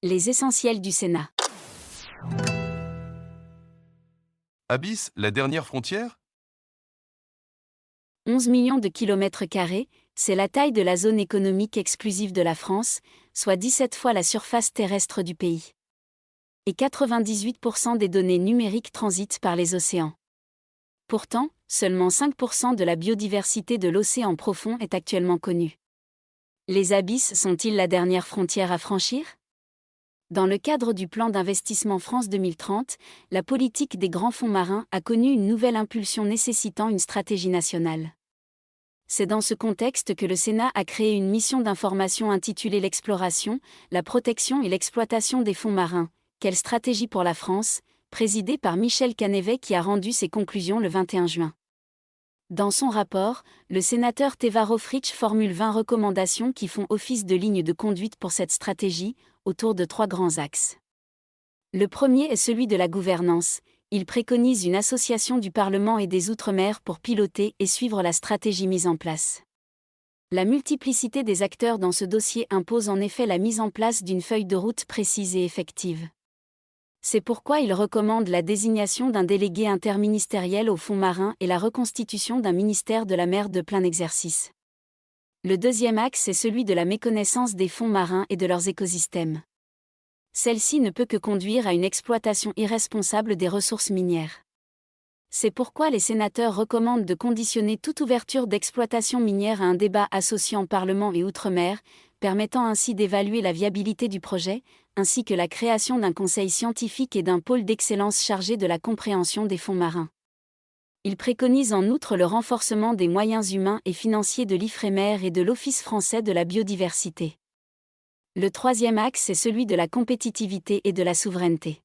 Les essentiels du Sénat. Abyss, la dernière frontière? 11 millions de kilomètres carrés, c'est la taille de la zone économique exclusive de la France, soit 17 fois la surface terrestre du pays. Et 98% des données numériques transitent par les océans. Pourtant, seulement 5% de la biodiversité de l'océan profond est actuellement connue. Les abysses sont-ils la dernière frontière à franchir? Dans le cadre du plan d'investissement France 2030, la politique des grands fonds marins a connu une nouvelle impulsion nécessitant une stratégie nationale. C'est dans ce contexte que le Sénat a créé une mission d'information intitulée L'exploration, la protection et l'exploitation des fonds marins. Quelle stratégie pour la France, présidée par Michel Canévet qui a rendu ses conclusions le 21 juin. Dans son rapport, le sénateur Teva Rohfritsch formule 20 recommandations qui font office de ligne de conduite pour cette stratégie, autour de 3 grands axes. Le premier est celui de la gouvernance. Il préconise une association du Parlement et des Outre-mer pour piloter et suivre la stratégie mise en place. La multiplicité des acteurs dans ce dossier impose en effet la mise en place d'une feuille de route précise et effective. C'est pourquoi il recommande la désignation d'un délégué interministériel aux fonds marins et la reconstitution d'un ministère de la mer de plein exercice. Le deuxième axe est celui de la méconnaissance des fonds marins et de leurs écosystèmes. Celle-ci ne peut que conduire à une exploitation irresponsable des ressources minières. C'est pourquoi les sénateurs recommandent de conditionner toute ouverture d'exploitation minière à un débat associant Parlement et Outre-mer, permettant ainsi d'évaluer la viabilité du projet, ainsi que la création d'un conseil scientifique et d'un pôle d'excellence chargé de la compréhension des fonds marins. Il préconise en outre le renforcement des moyens humains et financiers de l'Ifremer et de l'Office français de la biodiversité. Le troisième axe est celui de la compétitivité et de la souveraineté.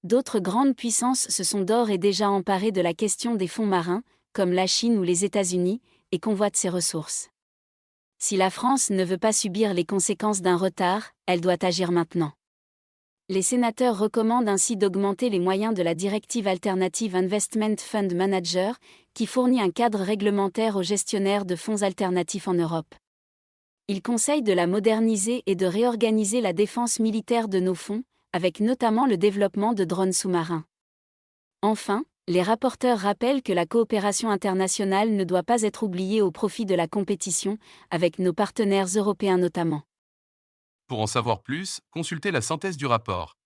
D'autres grandes puissances se sont d'ores et déjà emparées de la question des fonds marins, comme la Chine ou les États-Unis, et convoitent ces ressources. Si la France ne veut pas subir les conséquences d'un retard, elle doit agir maintenant. Les sénateurs recommandent ainsi d'augmenter les moyens de la Directive Alternative Investment Fund Manager, qui fournit un cadre réglementaire aux gestionnaires de fonds alternatifs en Europe. Ils conseillent de la moderniser et de réorganiser la défense militaire de nos fonds, avec notamment le développement de drones sous-marins. Enfin, les rapporteurs rappellent que la coopération internationale ne doit pas être oubliée au profit de la compétition, avec nos partenaires européens notamment. Pour en savoir plus, consultez la synthèse du rapport.